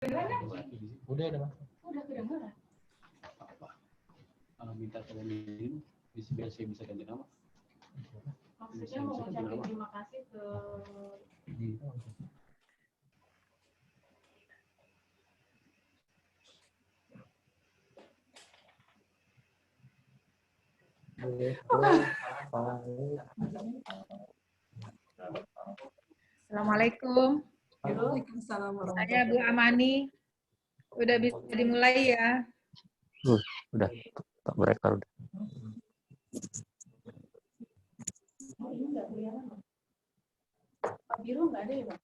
Udah ada mas. Udah kedengeran. Kalau minta tolong ini biar saya bisa ganti nama. Maksudnya mau ngucapin terima kasih ke Assalamualaikum. Waalaikumsalam Saya Bu Amani. Udah bisa dimulai ya? Udah tak berekor udah. Ini nggak kelihatan. Pak Biru nggak ada ya, Pak?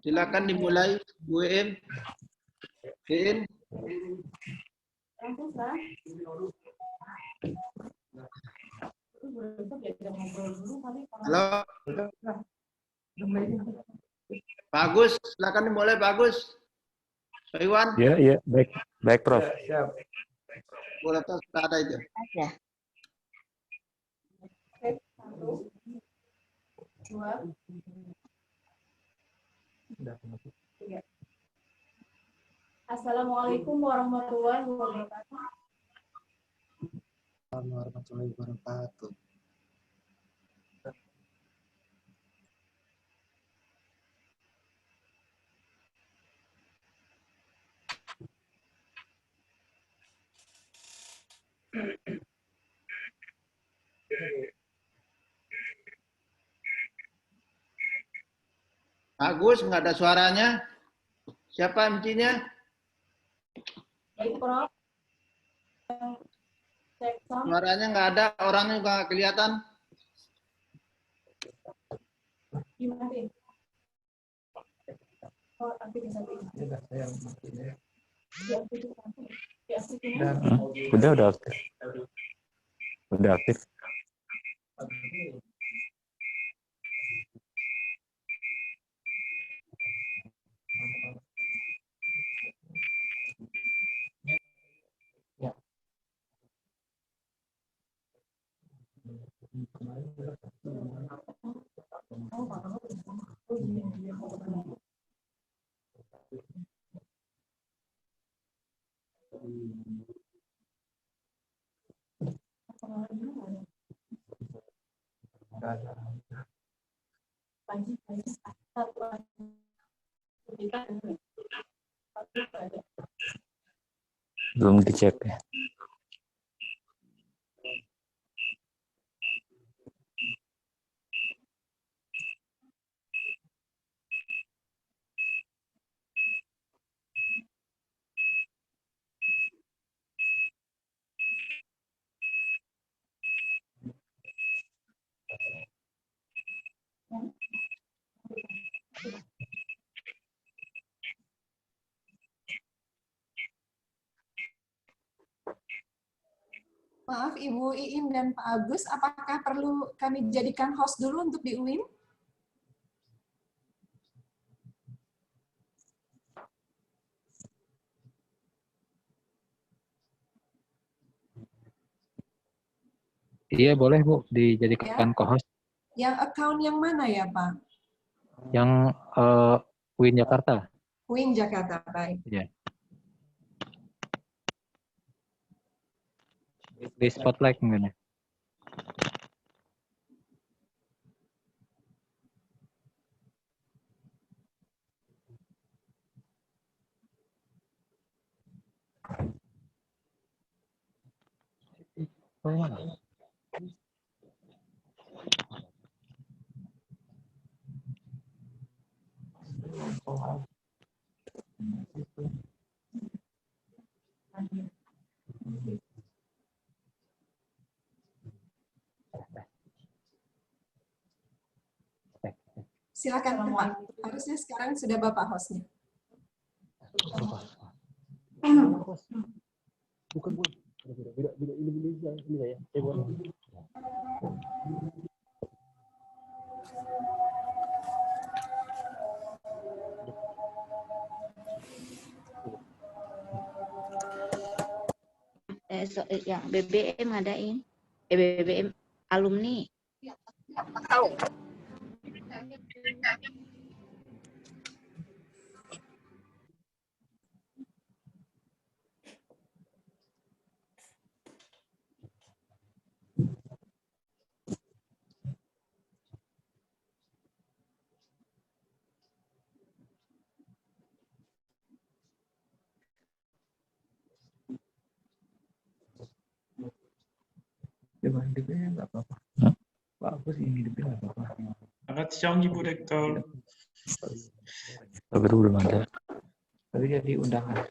Silakan dimulai, Bu Em. Em. Langsung lah. Halo. Pak Agus, silakan dimulai Pak Agus. Pak Iwan. Iya, baik. Baik, Prof. Boleh tos ada itu. Ya. 1, 2, 3. Assalamualaikum warahmatullahi wabarakatuh. Warahmatullahi wabarakatuh. Agus, nggak ada suaranya. Siapa MC-nya? Baik, Prof. Cek sound. Suaranya nggak ada, orangnya juga nggak kelihatan. Dimatiin. Oh, aktifin satu ini. Diaktifin. Udah aktif. Udah aktif. Belum dicek ya. Maaf Ibu Iin dan Pak Agus, apakah perlu kami jadikan host dulu untuk di UIN? Iya, boleh Bu, dijadikan co-host. Yang account yang mana ya Pak? Yang Win Jakarta. UIN Jakarta, baik. Iya. Di spotlight mungkin ya. Silakan Pak. Harusnya sekarang sudah Bapak hostnya. Bukan, Bu. Beda ini saya. Yang BBM ngadain, BBM alumni. hidupnya nggak apa-apa. Bagus ini hidupnya nggak apa-apa. Selamat siang Ibu Rektor. Baru belum ada. Tadi jadi undangan.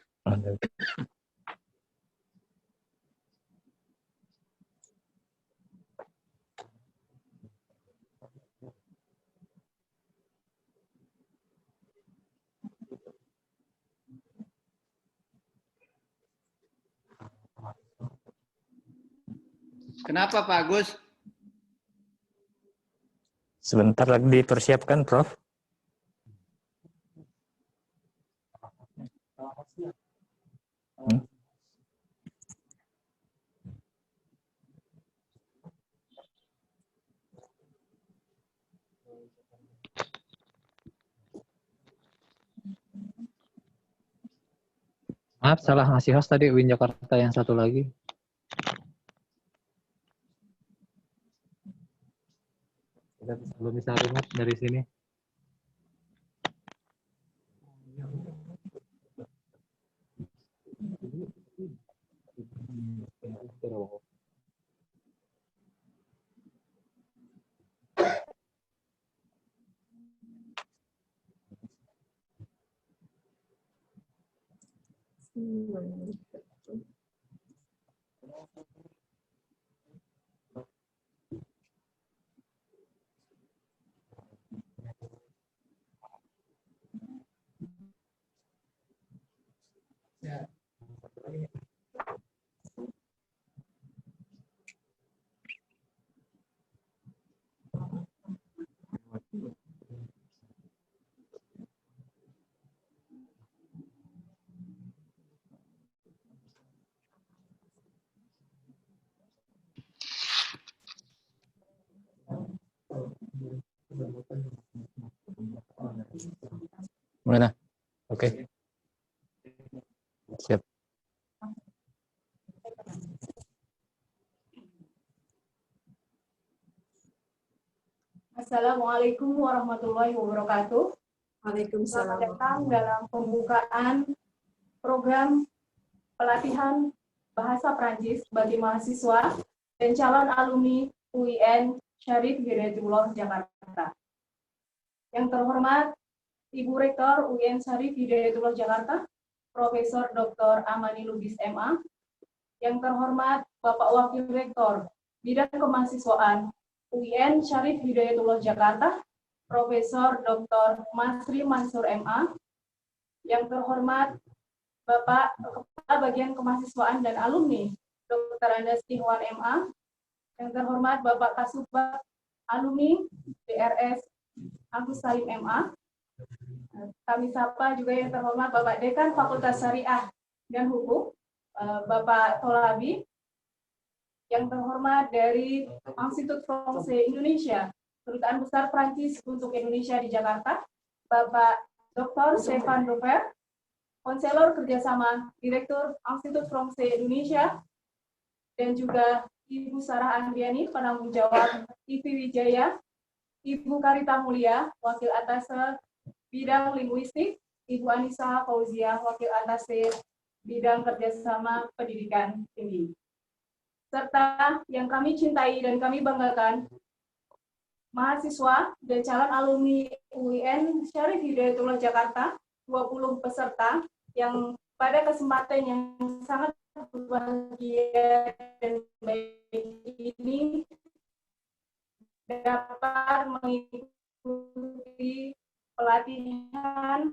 Kenapa Pak Agus? Sebentar lagi dipersiapkan, Prof. Maaf, salah ngasih host tadi Win Jakarta yang satu lagi. Belum bisa remote dari sini. Mana? Oke. Siap. Assalamualaikum warahmatullahi wabarakatuh. Waalaikumsalam. Selamat datang dalam pembukaan program pelatihan bahasa Prancis bagi mahasiswa dan calon alumni UIN Syarif Hidayatullah Jakarta. Yang terhormat Ibu Rektor UIN Syarif Hidayatullah Jakarta, Profesor Dr. Amani Lubis MA. Yang terhormat Bapak Wakil Rektor Bidang Kemahasiswaan UIN Syarif Hidayatullah Jakarta, Profesor Dr. Masri Mansur MA. Yang terhormat Bapak Kepala Bagian Kemahasiswaan dan Alumni Dr. Andas Ihwan MA. Yang terhormat Bapak Kasubag Alumni DRS Agus Salim MA. Kami sapa juga yang terhormat Bapak Dekan Fakultas Syariah dan Hukum, Bapak Tolabi. Yang terhormat dari Institut Français Indonesia, Kedutaan Besar Prancis untuk Indonesia di Jakarta, Bapak Dr. Stefan Dover, Konselor Kerjasama Direktur Institut Français Indonesia, dan juga Ibu Sarah Andiani, penanggung jawab IV Wijaya, Ibu Karita Mulia, Wakil Atase Bidang Linguistik, Ibu Anissa Fauzia, Wakil Atase Bidang Kerjasama Pendidikan Tinggi. Serta yang kami cintai dan kami banggakan, mahasiswa dan calon alumni UIN Syarif Hidayatullah Jakarta, 20 peserta yang pada kesempatan yang sangat berbahagia dan baik ini dapat mengikuti pelatihan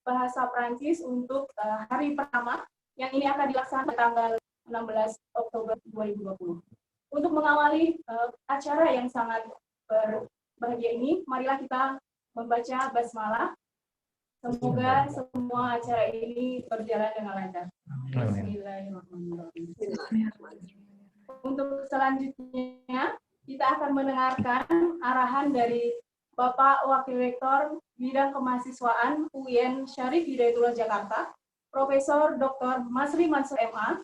bahasa Prancis untuk hari pertama yang ini akan dilaksanakan tanggal 16 Oktober 2020. Untuk mengawali acara yang sangat berbahagia ini, marilah kita membaca basmalah. Semoga semua acara ini berjalan dengan lancar. Bismillahirrahmanirrahim. Untuk selanjutnya, kita akan mendengarkan arahan dari Bapak Wakil Rektor Bidang Kemahasiswaan UIN Syarif Hidayatullah Jakarta, Profesor Dr. Masri Mansur MA,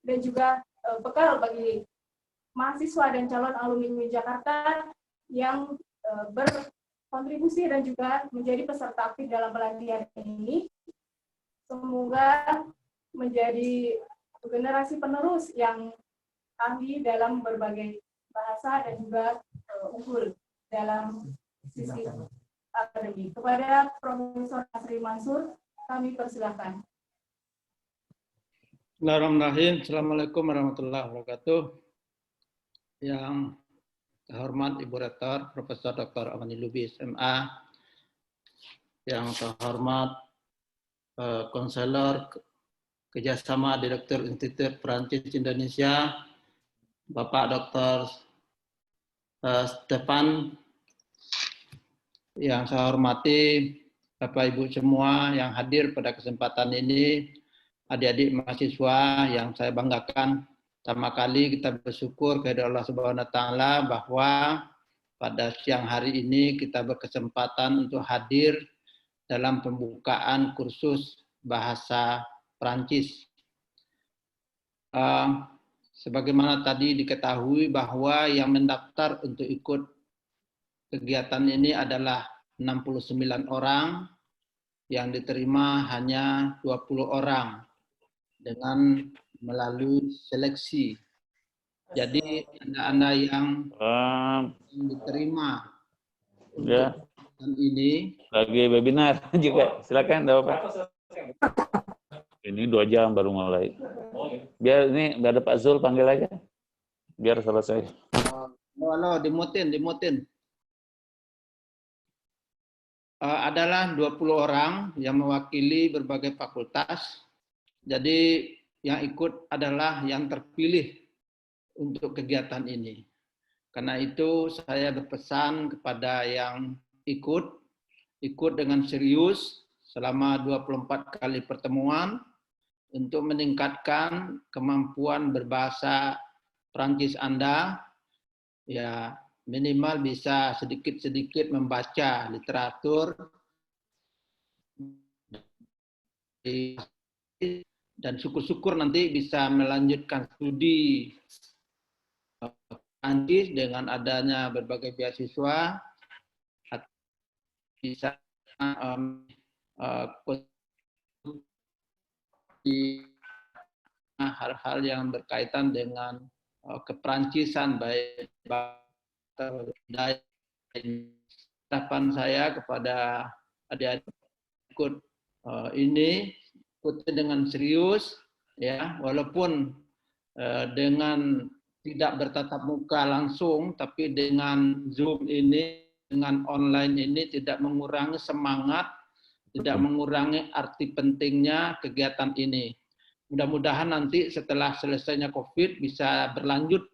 dan juga bekal bagi mahasiswa dan calon alumni UIN Jakarta yang berkontribusi dan juga menjadi peserta aktif dalam pelatihan ini. Semoga menjadi generasi penerus yang ahli dalam berbagai bahasa dan juga unggul dalam sisi akademik. Kepada Profesor Nasri Mansur, kami persilahkan. Bismillahirrahmanirrahim. Assalamualaikum warahmatullahi wabarakatuh. Yang terhormat Ibu Rektor, Profesor Dr. Amani Lubis, MA. Yang terhormat Konselor Kerjasama Direktur Institut Perancis Indonesia, Bapak Dr. Stefan. Yang saya hormati Bapak Ibu semua yang hadir pada kesempatan ini, adik-adik mahasiswa yang saya banggakan. Pertama kali kita bersyukur kepada Allah Subhanahu wa taala bahwa pada siang hari ini kita berkesempatan untuk hadir dalam pembukaan kursus bahasa Perancis. Sebagaimana tadi diketahui bahwa yang mendaftar untuk ikut kegiatan ini adalah 69 orang, yang diterima hanya 20 orang dengan melalui seleksi. Jadi Anda yang diterima Ya, untuk ini lagi webinar juga. Silakan, Bapak. Ini 2 jam baru mulai. Biar ini nggak ada Pak Zul, panggil aja. Biar selesai. halo, dimutin. Adalah 20 orang yang mewakili berbagai fakultas. Jadi yang ikut adalah yang terpilih untuk kegiatan ini. Karena itu saya berpesan kepada yang ikut dengan serius selama 24 kali pertemuan untuk meningkatkan kemampuan berbahasa Prancis Anda, ya minimal bisa sedikit-sedikit membaca literatur dan syukur-syukur nanti bisa melanjutkan studi Prancis dengan adanya berbagai beasiswa, bisa hal-hal yang berkaitan dengan keperancisaan, baik harapan saya kepada adik-adik ikut ini ikuti dengan serius, ya walaupun dengan tidak bertatap muka langsung, tapi dengan Zoom ini, dengan online ini tidak mengurangi semangat, tidak mengurangi arti pentingnya kegiatan ini. Mudah-mudahan nanti setelah selesainya COVID bisa berlanjut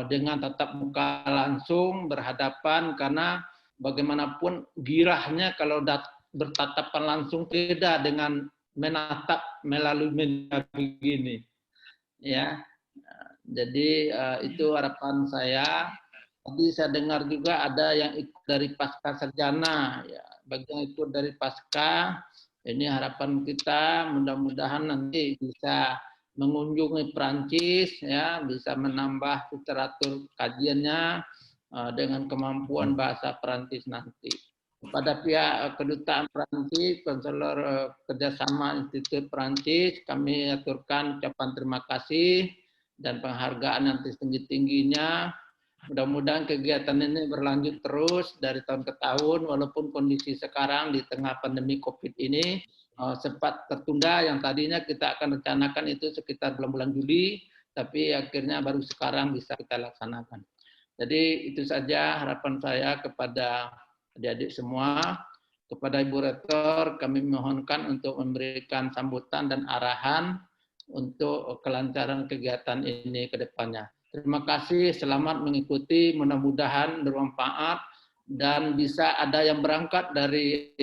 dengan tatap muka langsung, berhadapan, karena bagaimanapun girahnya kalau bertatapan langsung beda dengan menatap melalui media begini. Ya, jadi itu harapan saya. Tadi saya dengar juga ada yang ikut dari pasca sarjana, ya, bagi yang ikut dari pasca, ini harapan kita mudah-mudahan nanti bisa mengunjungi Perancis, ya, bisa menambah literatur kajiannya dengan kemampuan bahasa Perancis nanti. Kepada pihak Kedutaan Perancis, Konselor Kerjasama Institut Perancis, kami aturkan ucapan terima kasih dan penghargaan yang setinggi-tingginya. Mudah-mudahan kegiatan ini berlanjut terus dari tahun ke tahun, walaupun kondisi sekarang di tengah pandemi COVID ini sempat tertunda, yang tadinya kita akan rencanakan itu sekitar bulan-bulan Juli, tapi akhirnya baru sekarang bisa kita laksanakan. Jadi itu saja harapan saya kepada adik-adik semua. Kepada Ibu Rektor, kami mohonkan untuk memberikan sambutan dan arahan untuk kelancaran kegiatan ini ke depannya. Terima kasih, selamat mengikuti, mudah-mudahan bermanfaat dan bisa ada yang berangkat dari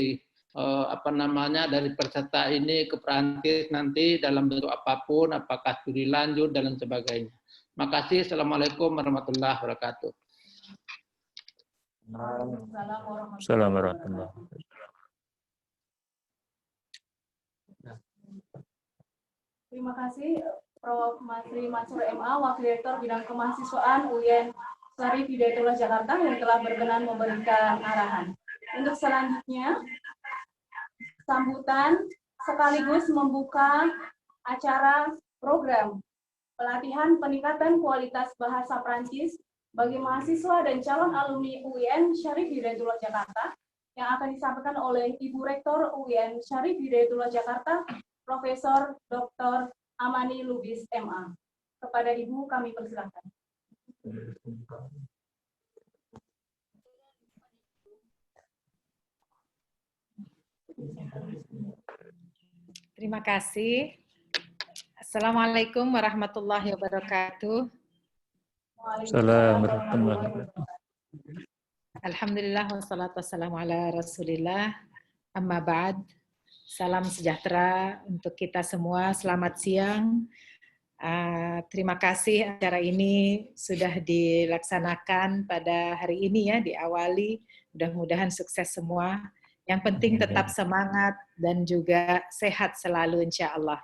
dari peserta ini ke Perancis nanti dalam bentuk apapun, apakah studi lanjut dan sebagainya. Terima kasih. Assalamualaikum warahmatullahi wabarakatuh. Assalamualaikum warahmatullahi wabarakatuh. Terima kasih Prof. Nasri Mansur MA, Wakil Rektor Bidang Kemahasiswaan UIN Syarif Hidayatullah Jakarta yang telah berkenan memberikan arahan. Untuk selanjutnya, sambutan sekaligus membuka acara program pelatihan peningkatan kualitas bahasa Prancis bagi mahasiswa dan calon alumni UIN Syarif Hidayatullah Jakarta yang akan disampaikan oleh Ibu Rektor UIN Syarif Hidayatullah Jakarta, Profesor Dr. Amani Lubis MA. Kepada Ibu kami persilakan. Terima kasih. Assalamualaikum warahmatullahi wabarakatuh. Assalamualaikum warahmatullahi wabarakatuh. Alhamdulillah wassalatu wassalamu ala Rasulillah. Amma ba'd. Salam sejahtera untuk kita semua. Selamat siang. Terima kasih acara ini sudah dilaksanakan pada hari ini ya, diawali. Mudah-mudahan sukses semua. Yang penting tetap semangat dan juga sehat selalu insya Allah.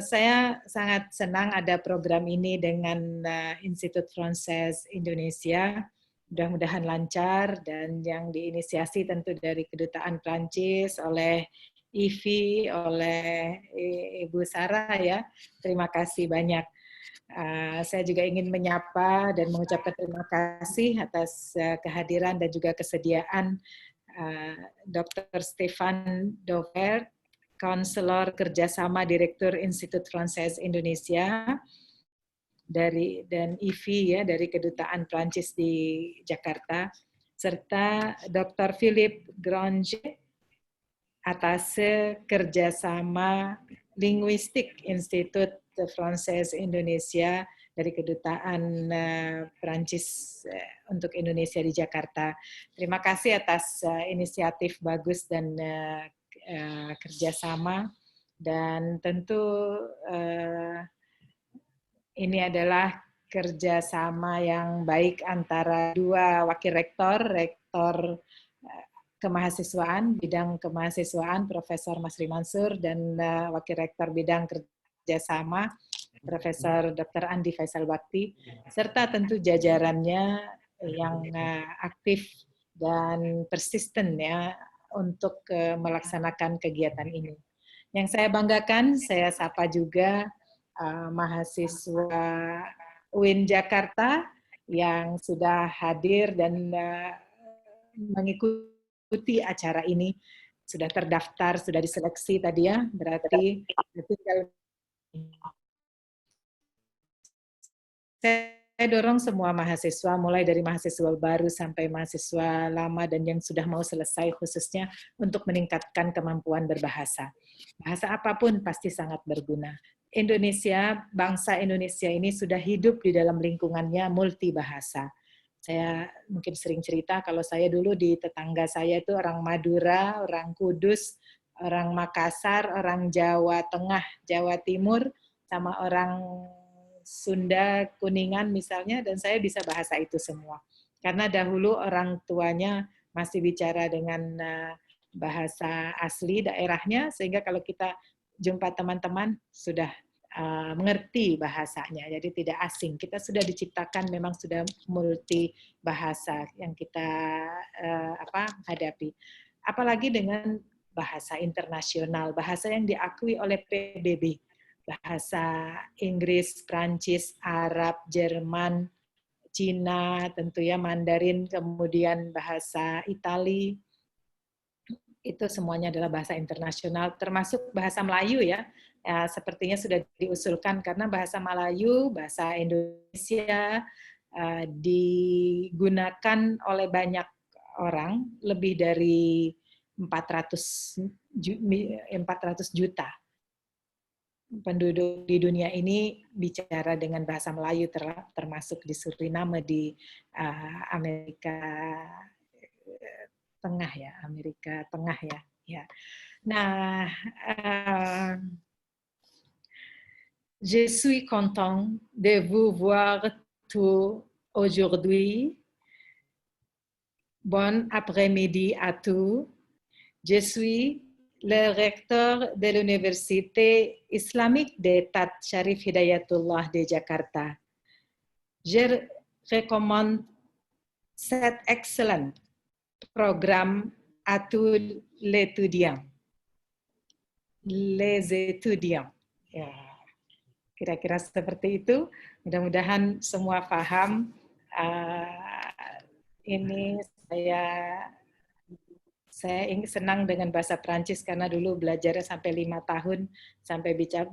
Saya sangat senang ada program ini dengan Institut Français Indonesia. Mudah-mudahan lancar dan yang diinisiasi tentu dari Kedutaan Prancis oleh IVI, oleh Ibu Sarah ya. Terima kasih banyak. Saya juga ingin menyapa dan mengucapkan terima kasih atas kehadiran dan juga kesediaan Dr. Stefan Dover, Konselor Kerjasama Direktur Institut Français Indonesia dan IVI ya dari Kedutaan Prancis di Jakarta, serta Dr. Philippe Grange atas kerjasama Linguistik Institut Français Indonesia dari Kedutaan Prancis untuk Indonesia di Jakarta. Terima kasih atas inisiatif bagus dan kerjasama, dan tentu ini adalah kerjasama yang baik antara dua wakil rektor, rektor kemahasiswaan, bidang kemahasiswaan Profesor Masri Mansur, dan wakil rektor bidang kerjasama Profesor Dr. Andi Faisal Bakti, serta tentu jajarannya yang aktif dan persisten ya untuk melaksanakan kegiatan ini. Yang saya banggakan, saya sapa juga mahasiswa UIN Jakarta yang sudah hadir dan mengikuti acara ini, sudah terdaftar, sudah diseleksi tadi ya, berarti tinggal. Saya dorong semua mahasiswa, mulai dari mahasiswa baru sampai mahasiswa lama dan yang sudah mau selesai khususnya untuk meningkatkan kemampuan berbahasa. Bahasa apapun pasti sangat berguna. Indonesia, bangsa Indonesia ini sudah hidup di dalam lingkungannya multibahasa. Saya mungkin sering cerita kalau saya dulu di tetangga saya itu orang Madura, orang Kudus, orang Makassar, orang Jawa Tengah, Jawa Timur, sama orang Sunda, Kuningan misalnya, dan saya bisa bahasa itu semua. Karena dahulu orang tuanya masih bicara dengan bahasa asli daerahnya, sehingga kalau kita jumpa teman-teman sudah mengerti bahasanya, jadi tidak asing. Kita sudah diciptakan memang sudah multi bahasa yang kita hadapi. Apalagi dengan bahasa internasional, bahasa yang diakui oleh PBB. Bahasa Inggris, Prancis, Arab, Jerman, Cina, tentu ya Mandarin, kemudian bahasa Itali, itu semuanya adalah bahasa internasional, termasuk bahasa Melayu ya. Sepertinya sudah diusulkan karena bahasa Melayu, bahasa Indonesia digunakan oleh banyak orang, lebih dari 400 juta. Penduduk di dunia ini bicara dengan bahasa Melayu, termasuk di Suriname, di Amerika Tengah ya, Amerika Tengah ya. Ya. Nah, je suis content de vous voir tous aujourd'hui. Bon après-midi à tous. Je suis le recteur de l'Université islamique d'État Syarif Hidayatullah de Jakarta. Je recommande cet excellent programme à tous les étudiants. Ya. Kira-kira seperti itu. Mudah-mudahan semua paham. Ini saya senang dengan bahasa Prancis karena dulu belajarnya sampai 5 tahun, sampai bisa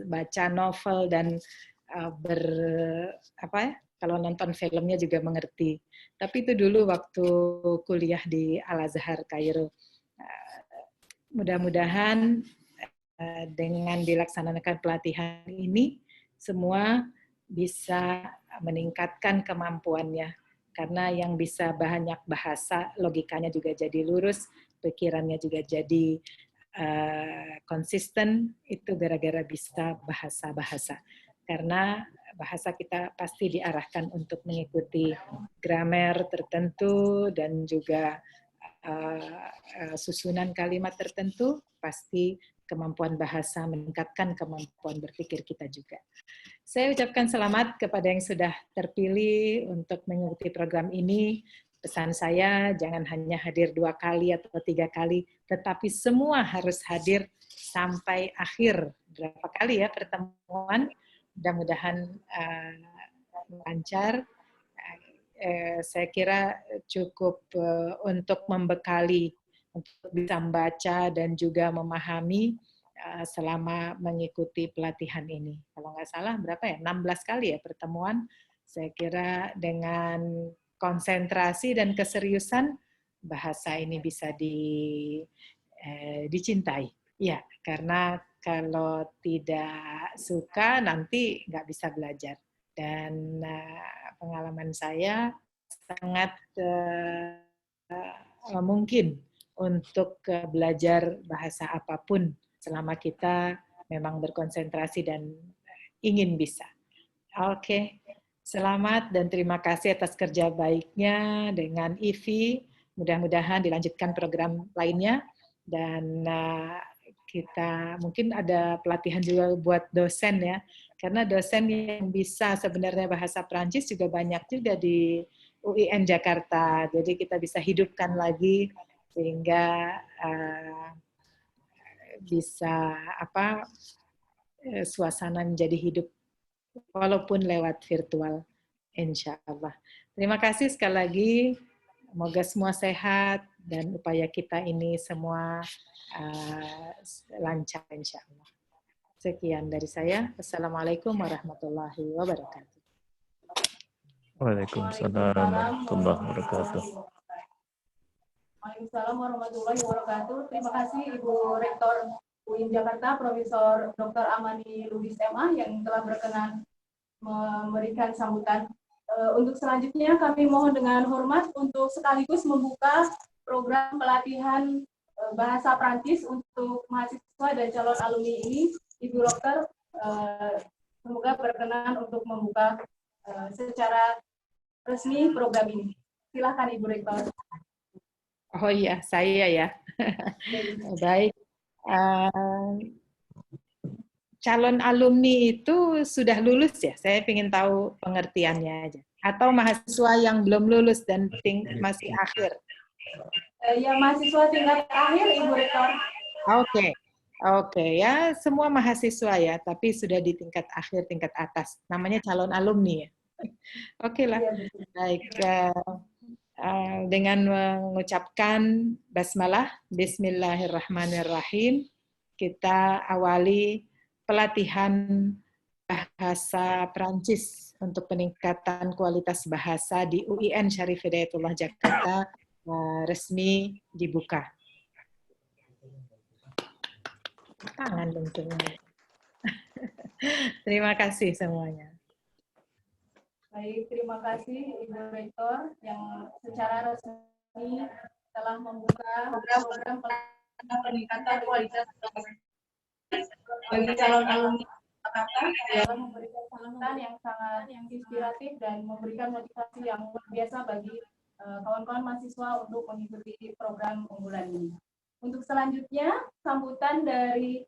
baca novel dan kalau nonton filmnya juga mengerti. Tapi itu dulu waktu kuliah di Al-Azhar Kairo. Mudah-mudahan dengan dilaksanakan pelatihan ini, semua bisa meningkatkan kemampuannya. Karena yang bisa banyak bahasa, logikanya juga jadi lurus, pikirannya juga jadi konsisten, itu gara-gara bisa bahasa-bahasa. Karena bahasa kita pasti diarahkan untuk mengikuti grammar tertentu dan juga susunan kalimat tertentu, pasti kemampuan bahasa meningkatkan kemampuan berpikir kita juga. Saya ucapkan selamat kepada yang sudah terpilih untuk mengikuti program ini. Pesan saya, jangan hanya hadir 2 kali atau 3 kali, tetapi semua harus hadir sampai akhir. Berapa kali ya pertemuan? Mudah-mudahan lancar. Saya kira cukup untuk membekali, untuk bisa membaca dan juga memahami selama mengikuti pelatihan ini. Kalau nggak salah berapa ya? 16 kali ya pertemuan. Saya kira dengan konsentrasi dan keseriusan bahasa ini bisa dicintai. Ya, karena kalau tidak suka nanti nggak bisa belajar. Dan pengalaman saya sangat mungkin untuk belajar bahasa apapun selama kita memang berkonsentrasi dan ingin bisa. Oke, selamat dan terima kasih atas kerja baiknya dengan IVI. Mudah-mudahan dilanjutkan program lainnya dan kita mungkin ada pelatihan juga buat dosen ya, karena dosen yang bisa sebenarnya bahasa Prancis juga banyak juga di UIN Jakarta, jadi kita bisa hidupkan lagi sehingga bisa suasana menjadi hidup walaupun lewat virtual, insya Allah. Terima kasih sekali lagi, semoga semua sehat dan upaya kita ini semua lancar insya Allah. Sekian dari saya. Assalamualaikum warahmatullahi wabarakatuh. Waalaikumsalam warahmatullahi wabarakatuh. Waalaikumsalam warahmatullahi wabarakatuh. Terima kasih Ibu Rektor UIN Jakarta, Profesor Dr. Amani Lubis MA yang telah berkenan memberikan sambutan. Untuk selanjutnya kami mohon dengan hormat untuk sekaligus membuka program pelatihan bahasa Prancis untuk mahasiswa dan calon alumni ini. Ibu Dokter semoga berkenan untuk membuka secara resmi program ini. Silakan Ibu Rektor. Oh iya, saya ya. Baik. Calon alumni itu sudah lulus ya? Saya ingin tahu pengertiannya aja. Atau mahasiswa yang belum lulus dan masih akhir? Yang mahasiswa tingkat akhir, Ibu Rektor. Oke, ya semua mahasiswa ya, tapi sudah di tingkat akhir, tingkat atas. Namanya calon alumni ya. Oke lah. Baik. Dengan mengucapkan basmalah, bismillahirrahmanirrahim, kita awali pelatihan bahasa Prancis untuk peningkatan kualitas bahasa di UIN Syarif Hidayatullah Jakarta resmi dibuka. Tangan dong semuanya. Terima kasih semuanya. Baik, terima kasih Ibu Rektor yang secara resmi telah membuka program peningkatan kualitas bagi calon alumni Jakarta yang memberikan sambutan yang sangat inspiratif dan memberikan motivasi yang luar biasa bagi kawan-kawan mahasiswa untuk mengikuti program unggulan ini. Untuk selanjutnya, sambutan dari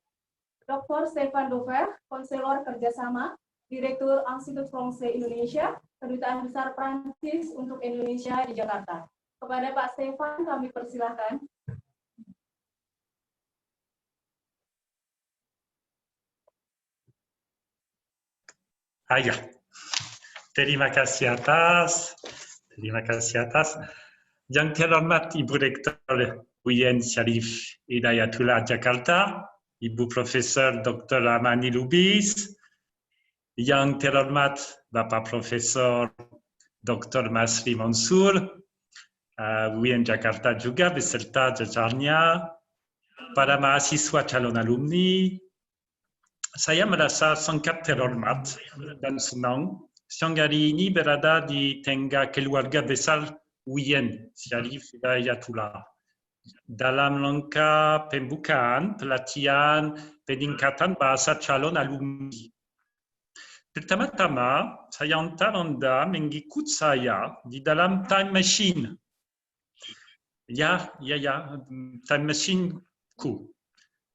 Dr. Stefan Dover, Konselor Kerjasama, Direktur Institut Français Indonesia, Kedutaan Besar Prancis untuk Indonesia di Jakarta. Kepada Pak Stefan, kami persilahkan. Ya. Terima kasih atas. Terima kasih atas. Yang terhormat Ibu Rektor UIN Syarif Hidayatullah Jakarta, Ibu Profesor Dr. Amani Lubis, yang terhormat Bapak Profesor Dr. Masri Mansur, UIN Jakarta juga beserta jajarnya, para mahasiswa calon alumni, saya merasa sangat terhormat dan senang siang hari ini berada di tengah keluarga besar UIN Syarif Hidayatullah dalam rangka pembukaan pelatihan peningkatan bahasa calon alumni. Pertama-tama, saya hantar Anda mengikut saya di dalam time machine. Ya, time machine-ku.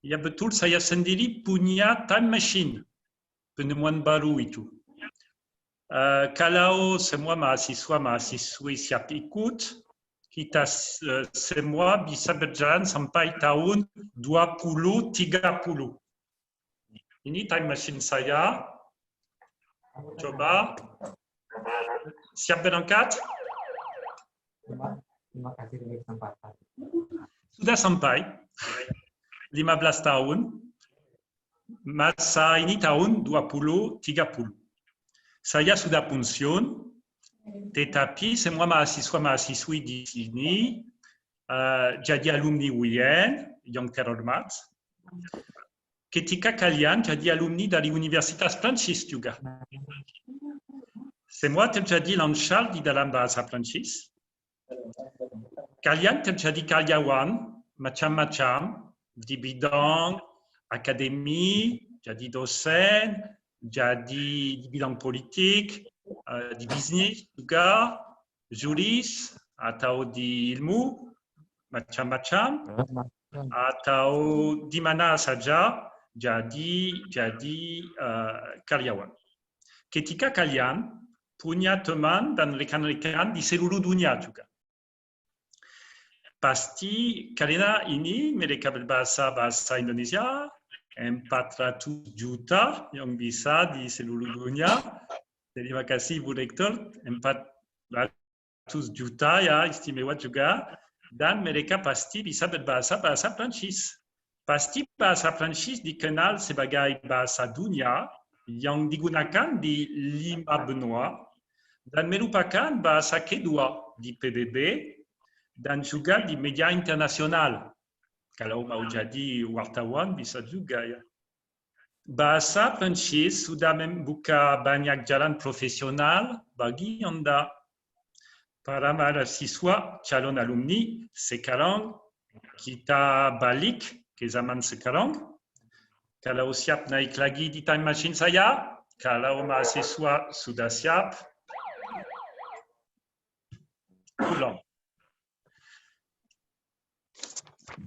Ya betul, saya sendiri punya time machine, penemuan baru itu. Kalau semua mahasiswa-mahasiswi siap ikut, kita semua bisa berjalan sampai tahun 2030. Ini time machine saya. Coba. Siap berangkat? Terima kasih untuk kesempatan. Sudah sampai. 15 tahun, masa ini tahun 2030. Saya sudah pensiun, tetapi semua mahasiswa-mahasiswi di sini jadi alumni UIN yang terhormat. Ketika kalian jadi alumni dari Universitas Prancis juga. Semua terjadi lancar di dalam bahasa Prancis. Kalian terjadi karyawan macam-macam, di bidang akademi, jadi dosen, jadi di bidang politik, di bisnis juga, juris, atau di ilmu, macam-macam, atau di mana saja jadi karyawan. Ketika kalian punya teman dan rekan-rekan di seluruh dunia juga. Pasti karena ini mereka berbahasa Indonesia, 400 juta yang bisa di seluruh dunia. Terima kasih Ibu Rektor, 400 juta ya istimewa juga. Dan mereka pasti bisa berbahasa Prancis. Pasti bahasa Prancis dikenal sebagai bahasa dunia yang digunakan di 5 benua dan merupakan bahasa kedua di PBB dan juga di media internasional. Kalau mau jadi wartawan bisa juga ya. Bahasa Prancis sudah membuka banyak jalan profesional bagi Anda. Para mahasiswa calon alumni sekarang kita balik ke zaman sekarang. Kalau siap naik lagi di time machine saya, kalau mahasiswa sudah siap, pulang.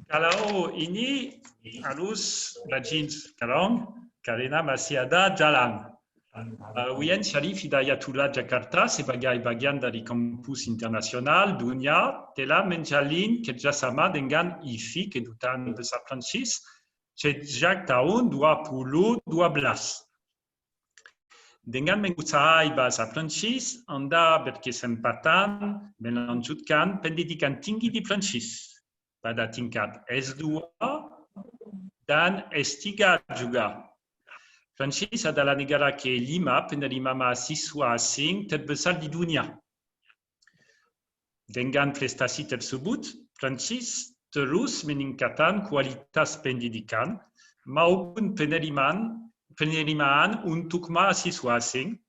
Kalau ini harus rajin sekarang karena masih ada jalan. UIN Syarif Hidayatullah Jakarta sebagai bagian dari kampus internasional dunia telah menjalin kerjasama dengan IFI, Kedutaan Besar Prancis, sejak tahun 2012. Dengan menguasai bahasa Prancis, Anda berkesempatan melanjutkan pendidikan tinggi di Prancis pada tingkat S2 dan S3 juga. Prancis adalah negara ke-5 penerima mahasiswa asing terbesar di dunia. Dengan prestasi tersebut, Prancis terus meningkatkan kualitas pendidikan maupun penerimaan untuk mahasiswa asing.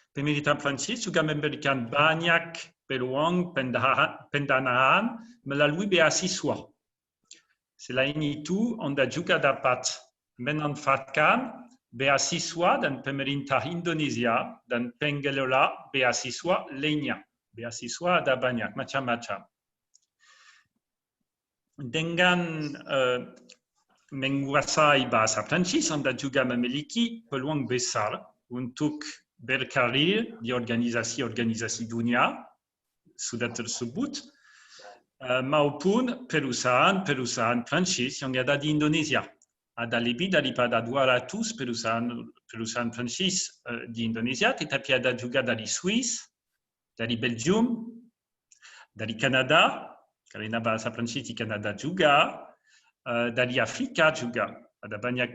Pemerintah Prancis juga memberikan banyak peluang pendanaan melalui beasiswa. Selain itu, Anda juga dapat memanfaatkan beasiswa dan pemerintah Indonesia dan pengelola beasiswa lainnya. Beasiswa ada banyak, macam-macam. Dengan menguasai bahasa Prancis, Anda juga memiliki peluang besar untuk berkarir di organisasi-organisasi dunia sudah tersebut, maupun perusahaan-perusahaan Prancis yang ada di Indonesia. ada lebih daripada 200 perusahaan Prancis di Indonesia, tetapi ada juga dari Swiss, dari Belgium, dari Kanada, karena bahasa Prancis di Kanada juga, dari Afrika juga. Ada banyak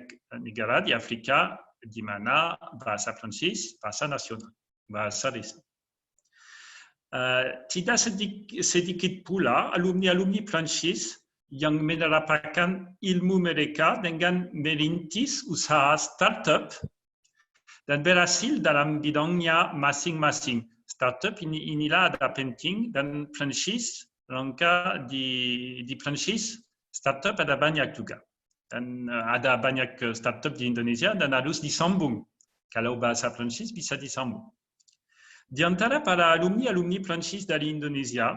negara di Afrika di mana bahasa Prancis bahasa nasional, bahasa resmi. Tidak sedikit pula alumni-alumni Prancis yang menerapkan ilmu mereka dengan merintis usaha startup dan berhasil dalam bidangnya masing-masing. Startup inilah ada penting dan Prancis, langkah di Prancis, startup ada banyak juga. Dan ada banyak startup di Indonesia dan harus disambung. Kalau bahasa Prancis bisa disambung. Di antara para alumni Prancis dari Indonesia,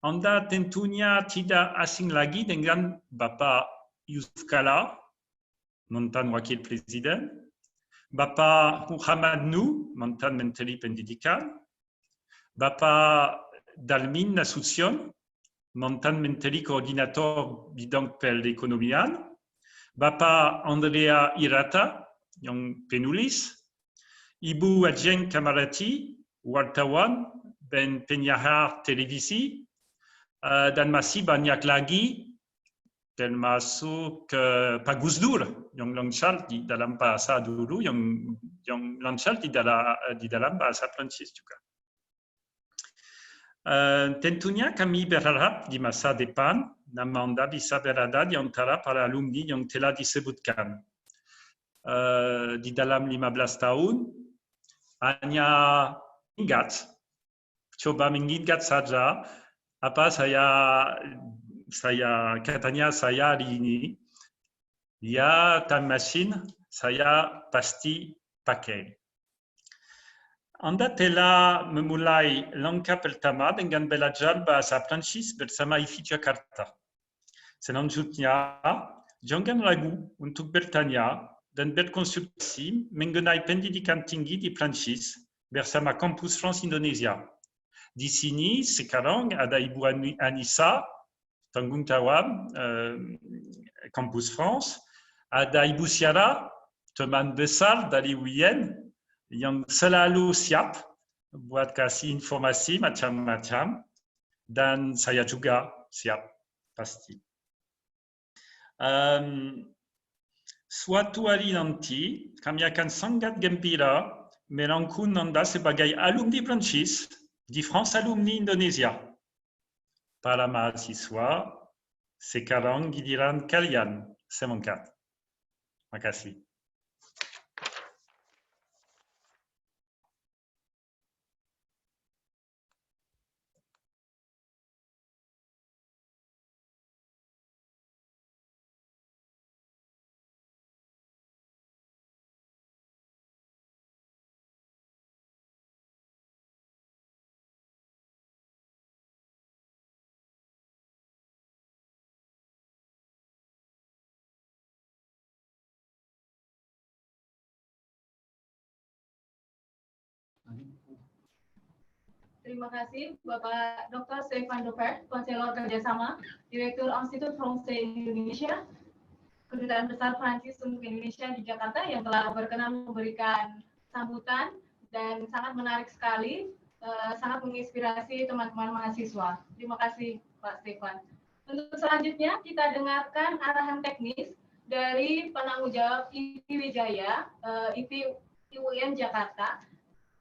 Anda tentunya tidak asing lagi dengan Bapak Yusuf Kalla, mantan Wakil Presiden, Bapak Muhammad Nuh, mantan Menteri Pendidikan, Bapak Darmin Nasution, mantan Menteri Koordinator Bidang Perekonomian, Bapak Andrea Irata, yang penulis, Ibu Ajeng Kamarati, wartawan dan penyiar televisi, dan masih banyak lagi, termasuk Pak Gus Dur, yang lancar di dalam bahasa dulu, yang lancar di dalam bahasa Prancis juga. Tentunya kami berharap di masa depan, nama Anda bisa berada di antara para alumni yang telah disebutkan. Di dalam 15 tahun, hanya coba mengingat saja apa katanya saya hari ini, ya time machine saya pasti pakai. Anda telah memulai langkah pertama dengan belajar bahasa Prancis bersama IFI Jakarta. Selanjutnya, jangan ragu untuk bertanya dan berkonsultasi mengenai pendidikan tinggi di Prancis bersama Kampus France Indonesia. Di sini sekarang ada Ibu Anissa, tanggung jawab Kampus France, ada Ibu Syara, teman besar dari UIN, yang selalu siap buat kasih informasi macam-macam, dan saya juga siap, pasti. Suatu hari nanti, kami akan sangat gembira merangkul Anda sebagai alumni Prancis di France Alumni Indonesia. Para mahasiswa, sekarang giliran kalian. Semangat. Terima kasih. Terima kasih Bapak Dr. Stefan Dover, Konselor Kerjasama, Direktur Institut Français Indonesia, Kedutaan Besar Prancis untuk Indonesia di Jakarta yang telah berkenan memberikan sambutan dan sangat menarik sekali, sangat menginspirasi teman-teman mahasiswa. Terima kasih Pak Stefan. Untuk selanjutnya kita dengarkan arahan teknis dari penanggung jawab IPI Wijaya, IPI UIN Jakarta,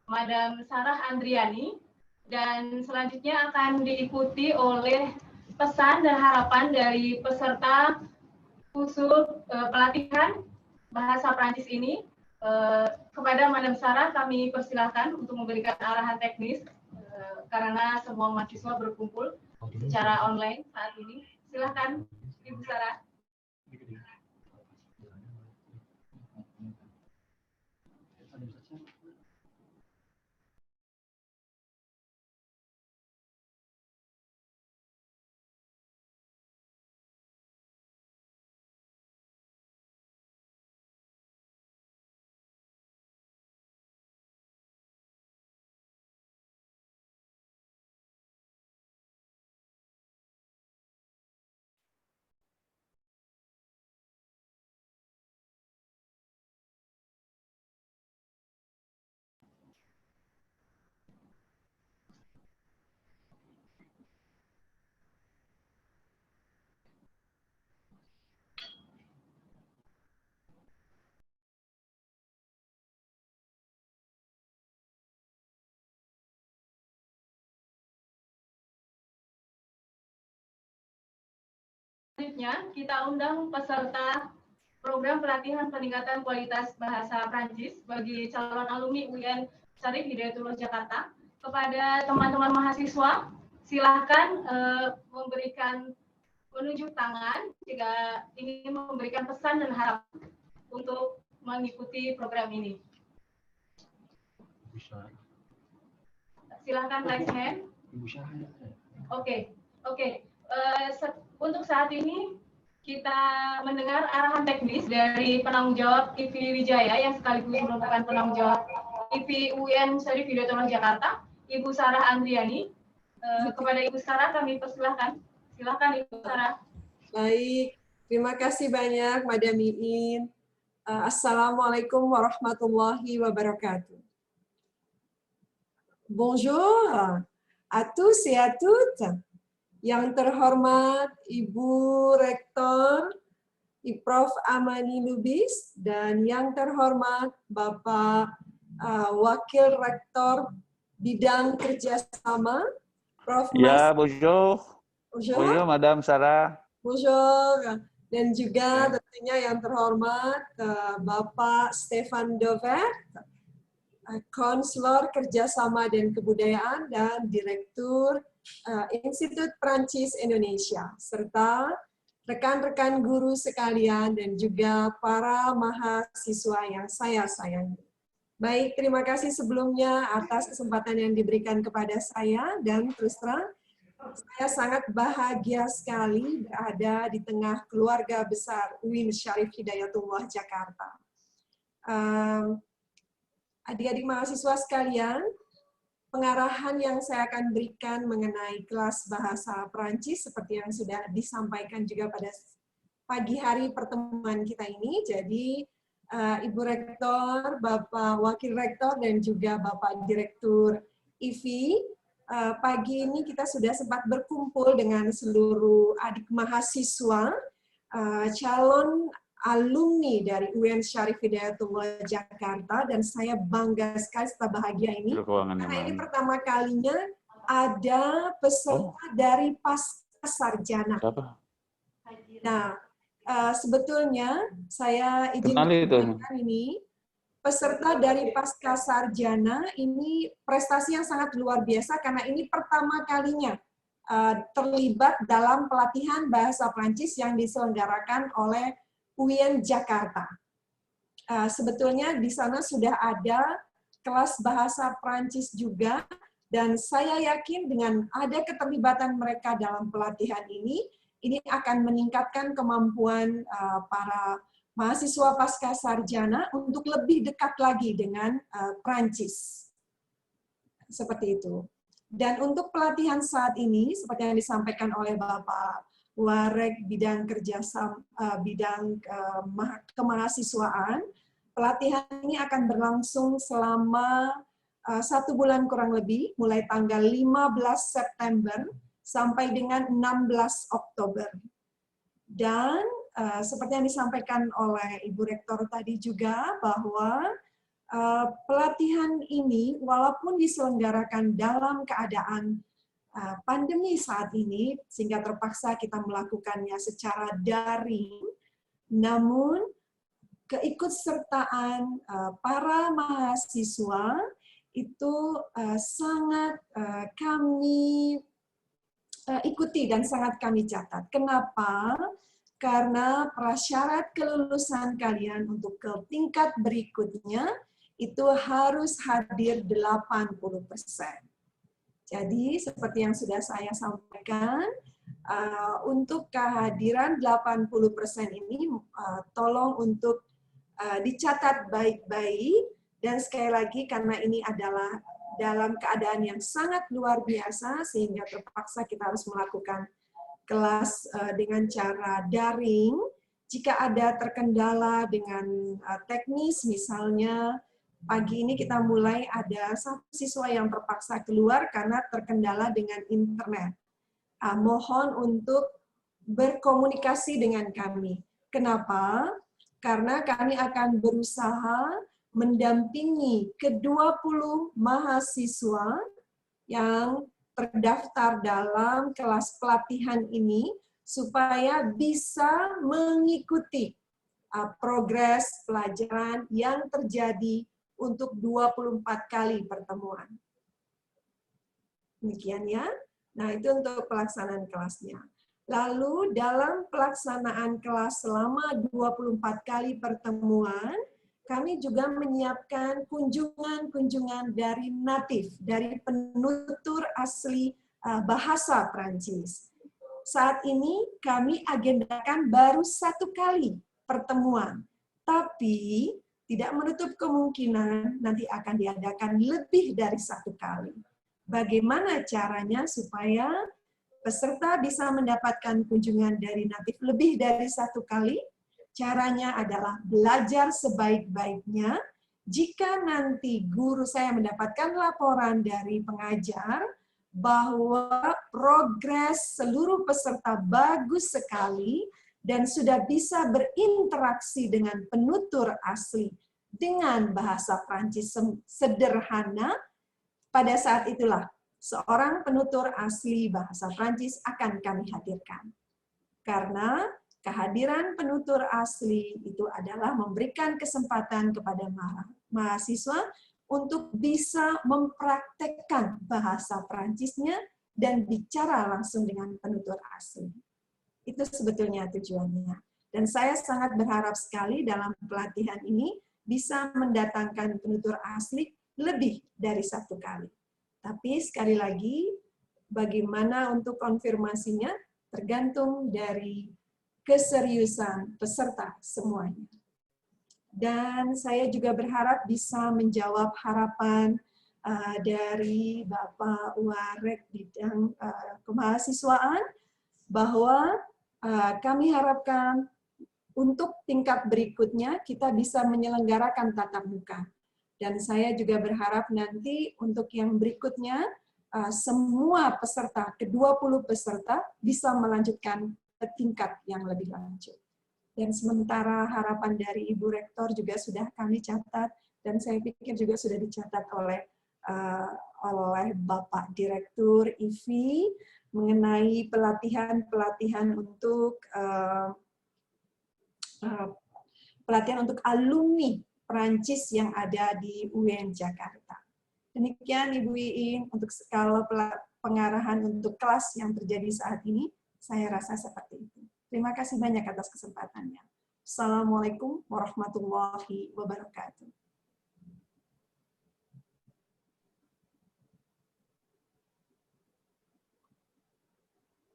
Madam Sarah Andriani, dan selanjutnya akan diikuti oleh pesan dan harapan dari peserta usul pelatihan bahasa Prancis ini. Kepada Madam Sarah kami persilahkan untuk memberikan arahan teknis karena semua mahasiswa berkumpul secara online saat ini. Silakan Ibu Sarah. Selanjutnya, kita undang peserta program pelatihan peningkatan kualitas bahasa Prancis bagi calon alumni UIN Syarif Hidayatullah Jakarta. Kepada teman-teman mahasiswa, silahkan menunjuk tangan jika ingin memberikan pesan dan harapan untuk mengikuti program ini. Silahkan raise hand. Oke. Untuk saat ini kita mendengar arahan teknis dari penanggung jawab IVI Wijaya yang sekaligus merupakan penanggung jawab IVI UIN Syarif Hidayatullah Jakarta, Ibu Sarah Andriani. Kepada Ibu Sarah kami persilahkan. Silakan Ibu Sarah. Baik, terima kasih banyak Madam Iin. Assalamualaikum warahmatullahi wabarakatuh. Bonjour à tous et à toutes. Yang terhormat Ibu Rektor, Prof. Amani Lubis, dan yang terhormat Bapak Wakil Rektor Bidang Kerjasama, Prof. Ya, bonjour. Bonjour. Bonjour, Madam Sarah. Bonjour. Dan juga tentunya yang terhormat Bapak Stefan Dovert, Konselor Kerjasama dan Kebudayaan dan Direktur Institut Prancis Indonesia, serta rekan-rekan guru sekalian dan juga para mahasiswa yang saya sayangi. Baik, terima kasih sebelumnya atas kesempatan yang diberikan kepada saya, dan terus terang saya sangat bahagia sekali berada di tengah keluarga besar UIN Syarif Hidayatullah Jakarta. Adik-adik mahasiswa sekalian, pengarahan yang saya akan berikan mengenai kelas bahasa Perancis seperti yang sudah disampaikan juga pada pagi hari pertemuan kita ini. Jadi Ibu Rektor, Bapak Wakil Rektor, dan juga Bapak Direktur IVI, pagi ini kita sudah sempat berkumpul dengan seluruh adik mahasiswa, calon alumni dari UIN Syarif Hidayatullah Jakarta, dan saya bangga sekali serta bahagia ini karena ini pertama kalinya ada peserta dari pasca sarjana. Nah, sebetulnya saya izin menyampaikan ini peserta dari pasca sarjana ini prestasi yang sangat luar biasa karena ini pertama kalinya terlibat dalam pelatihan bahasa Prancis yang diselenggarakan oleh UIN Jakarta. Sebetulnya di sana sudah ada kelas bahasa Prancis juga, dan saya yakin dengan ada keterlibatan mereka dalam pelatihan ini akan meningkatkan kemampuan para mahasiswa pasca sarjana untuk lebih dekat lagi dengan Prancis. Seperti itu. Dan untuk pelatihan saat ini, seperti yang disampaikan oleh Bapak Warek bidang kerjasama, bidang kemahasiswaan, pelatihan ini akan berlangsung selama 1 bulan kurang lebih, mulai tanggal 15 September sampai dengan 16 Oktober. Dan seperti yang disampaikan oleh Ibu Rektor tadi juga, bahwa pelatihan ini walaupun diselenggarakan dalam keadaan pandemi saat ini, sehingga terpaksa kita melakukannya secara daring, namun keikutsertaan para mahasiswa itu sangat kami ikuti dan sangat kami catat. Kenapa? Karena prasyarat kelulusan kalian untuk ke tingkat berikutnya itu harus hadir 80%. Jadi, seperti yang sudah saya sampaikan, untuk kehadiran 80% ini, tolong untuk dicatat baik-baik, dan sekali lagi karena ini adalah dalam keadaan yang sangat luar biasa, sehingga terpaksa kita harus melakukan kelas dengan cara daring. Jika ada terkendala dengan teknis, misalnya, pagi ini kita mulai ada satu siswa yang terpaksa keluar karena terkendala dengan internet. Mohon untuk berkomunikasi dengan kami. Kenapa? Karena kami akan berusaha mendampingi ke-20 mahasiswa yang terdaftar dalam kelas pelatihan ini supaya bisa mengikuti progres pelajaran yang terjadi untuk 24 kali pertemuan. Demikian ya. Nah, itu untuk pelaksanaan kelasnya. Lalu dalam pelaksanaan kelas selama 24 kali pertemuan, kami juga menyiapkan kunjungan-kunjungan dari natif, dari penutur asli bahasa Prancis. Saat ini kami agendakan baru 1 kali pertemuan, tapi tidak menutup kemungkinan nanti akan diadakan lebih dari 1 kali. Bagaimana caranya supaya peserta bisa mendapatkan kunjungan dari natif lebih dari 1 kali? Caranya adalah belajar sebaik-baiknya. Jika nanti guru saya mendapatkan laporan dari pengajar bahwa progres seluruh peserta bagus sekali dan sudah bisa berinteraksi dengan penutur asli dengan bahasa Prancis sederhana, pada saat itulah seorang penutur asli bahasa Prancis akan kami hadirkan. Karena kehadiran penutur asli itu adalah memberikan kesempatan kepada mahasiswa untuk bisa mempraktekkan bahasa Prancisnya dan bicara langsung dengan penutur asli. Itu sebetulnya tujuannya. Dan saya sangat berharap sekali dalam pelatihan ini bisa mendatangkan penutur asli lebih dari 1 kali. Tapi sekali lagi, bagaimana untuk konfirmasinya tergantung dari keseriusan peserta semuanya. Dan saya juga berharap bisa menjawab harapan dari Bapak Warek bidang kemahasiswaan bahwa kami harapkan untuk tingkat berikutnya kita bisa menyelenggarakan tatap muka. Dan saya juga berharap nanti untuk yang berikutnya semua peserta, ke-20 peserta bisa melanjutkan ke tingkat yang lebih lanjut. Dan sementara harapan dari Ibu Rektor juga sudah kami catat dan saya pikir juga sudah dicatat oleh Bapak Direktur IVI mengenai pelatihan untuk alumni Perancis yang ada di UIN Jakarta. Demikian Ibu Iin untuk kalau pengarahan untuk kelas yang terjadi saat ini, saya rasa seperti itu. Terima kasih banyak atas kesempatannya. Assalamualaikum warahmatullahi wabarakatuh.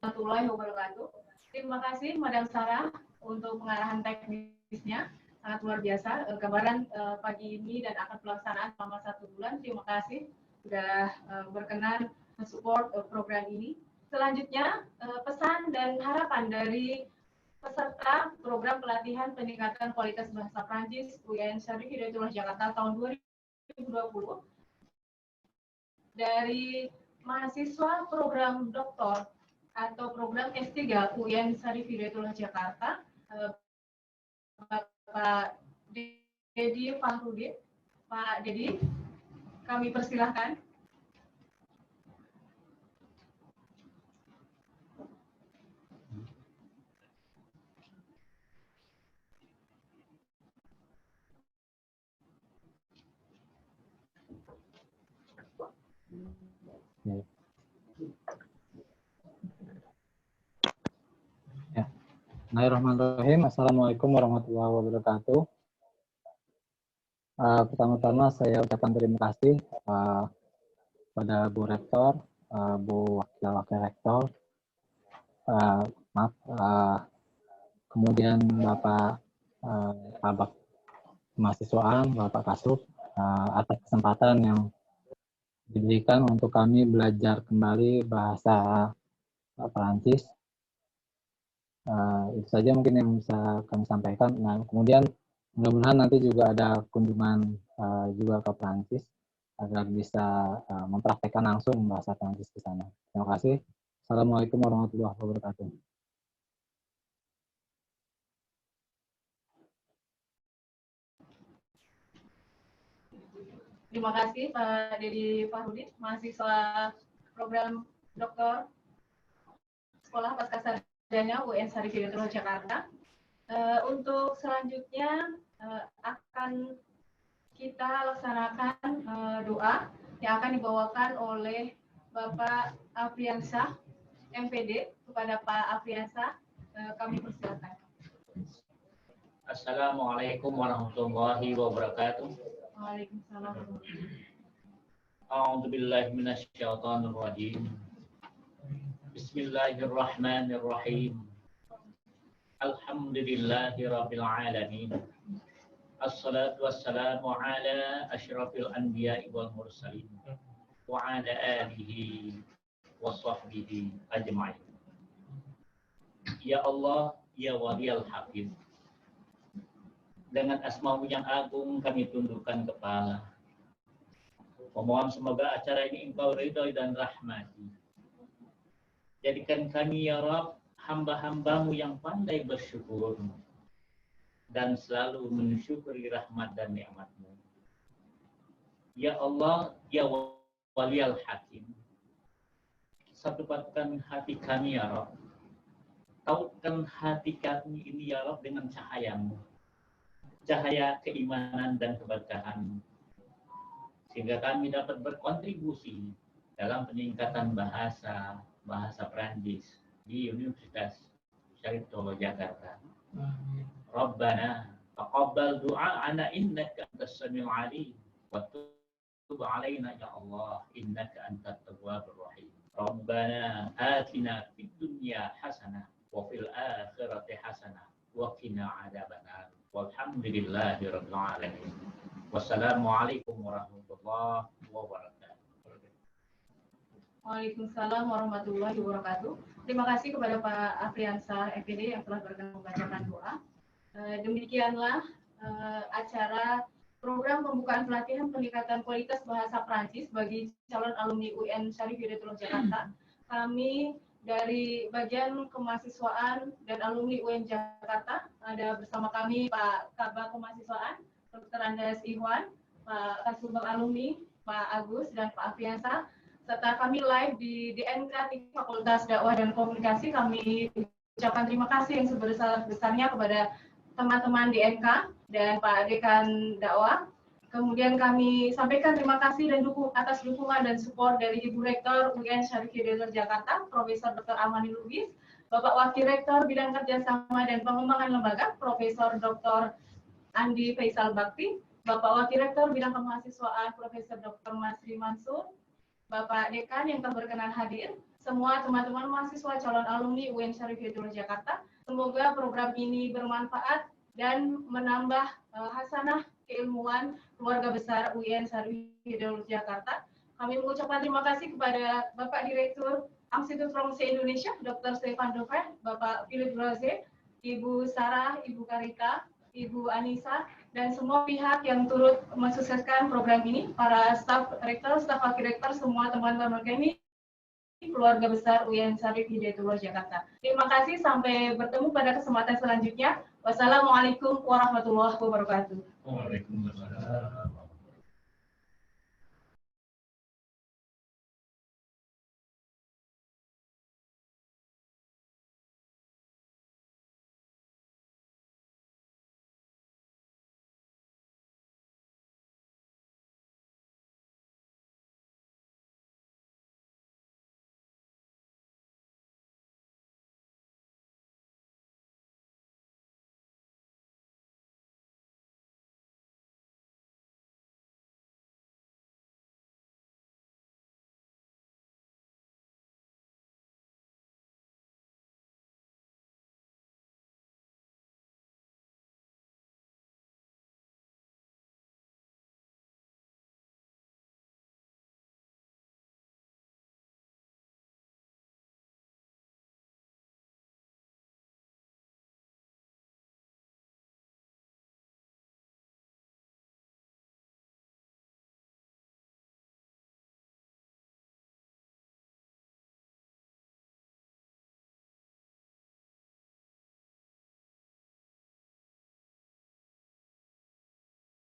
Warahmatullahi wabarakatuh. Terima kasih Madam Sarah untuk pengarahan teknisnya. Sangat luar biasa gambaran pagi ini dan akan pelaksanaan selama 1 bulan. Terima kasih sudah berkenan mensupport program ini. Selanjutnya pesan dan harapan dari peserta program pelatihan peningkatan kualitas bahasa Prancis UIN Syarif Hidayatullah Jakarta tahun 2020 dari mahasiswa program doktor atau program S3 UIN Syarif Hidayatullah Jakarta, Pak Dedi Fahrudin. Pak Dedi, kami persilahkan. Ya. Bismillahirrahmanirrahim. Assalamualaikum warahmatullahi wabarakatuh. Pertama-tama saya ucapkan terima kasih pada Bu Rektor, Bu Wakil Rektor, kemudian Bapak Kabak Kemahasiswaan, Bapak Kasub, atas kesempatan yang diberikan untuk kami belajar kembali bahasa Perancis. Itu saja mungkin yang bisa kami sampaikan. Nah, kemudian mudah-mudahan nanti juga ada kunjungan juga ke Perancis agar bisa mempraktekkan langsung bahasa Perancis di sana. Terima kasih. Assalamualaikum warahmatullahi wabarakatuh. Terima kasih Pak Dedi Fahrudin, mahasiswa program Doktor Sekolah Pascasarjana adanya UN Syarif Hidayatullah Jakarta. Untuk selanjutnya akan kita laksanakan doa yang akan dibawakan oleh Bapak Afriansyah MPD. Kepada Pak Afriansyah, kami persilakan. Assalamualaikum warahmatullahi wabarakatuh. Waalaikumsalam. A'udzu billahi minasyaitonir rajim. Bismillahirrahmanirrahim. Alhamdulillahi rabbil alamin. Assalatu wassalamu ala asyrafil anbiya'i wal mursalin wa ala alihi wa sahbihi ajma'in. Ya Allah, ya waliyal hafiz. Dengan asma-Mu yang agung kami tundukkan kepala. Memohon semoga acara ini Engkau ridhoi dan rahmati. Jadikan kami ya Rabb hamba-hamba-Mu yang pandai bersyukur dan selalu mensyukuri rahmat dan nikmat-Mu. Ya Allah, ya waliyal hakim. Satukan hati kami ya Rabb. Taukan hati kami ini ya Rabb dengan cahaya-Mu. Cahaya keimanan dan keberkahan, sehingga kami dapat berkontribusi dalam peningkatan bahasa Perancis di Universitas Syarif Hidayatullah Jakarta. Rabbana taqabbal du'a'ana innaka antas samiul 'alim wa tub 'alaina ya Allah innaka antat tawwabur rahim. Rabbana atina fid dunya hasanah wa fil akhirati hasanah wa qina 'adzabannar. Walhamdulillahi rabbil alamin. Wassalamualaikum warahmatullahi wabarakatuh. Waalaikumsalam warahmatullahi wabarakatuh. Terima kasih kepada Pak Afriansyah MPD yang telah berkenan membacakan doa. Demikianlah acara program pembukaan pelatihan peningkatan kualitas bahasa Prancis bagi calon alumni UN Syarif Hidayatullah Jakarta. Kami dari bagian kemahasiswaan dan alumni UN Jakarta, ada bersama kami Pak Kabak Kemahasiswaan, Dr. Andes Ihwan, Pak Kasubag Alumni, Pak Agus, dan Pak Afriansyah, serta kami live di DNK Fakultas Dakwah dan Komunikasi. Kami ucapkan terima kasih yang sebesar-besarnya kepada teman-teman DNK dan Pak Dekan Dakwah. Kemudian kami sampaikan terima kasih dan atas dukungan dan support dari Ibu Rektor UN Syarif Hidayatullah Jakarta, Profesor Dr. Amani Lubis, Bapak Wakil Rektor Bidang Kerjasama dan Pengembangan Lembaga, Profesor Dr. Andi Faisal Bakti, Bapak Wakil Rektor Bidang Kemahasiswaan, Profesor Dr. Masri Mansur, Bapak Dekan yang telah berkenan hadir, semua teman-teman mahasiswa calon alumni UN Syarif Hidayatullah Jakarta. Semoga program ini bermanfaat dan menambah hasanah keilmuan keluarga besar UN Syarif Hidayatullah Jakarta. Kami mengucapkan terima kasih kepada Bapak Direktur Institut Promosi Indonesia, Dr. Stefan Dover, Bapak Philip Rose, Ibu Sarah, Ibu Karika, Ibu Anissa, dan semua pihak yang turut mensukseskan program ini, para staf rektor, staf wakil rektor, semua teman-teman kami, keluarga besar UN Syarif Hidayatullah Jakarta. Terima kasih, sampai bertemu pada kesempatan selanjutnya. Wassalamualaikum warahmatullahi wabarakatuh. Waalaikumsalam.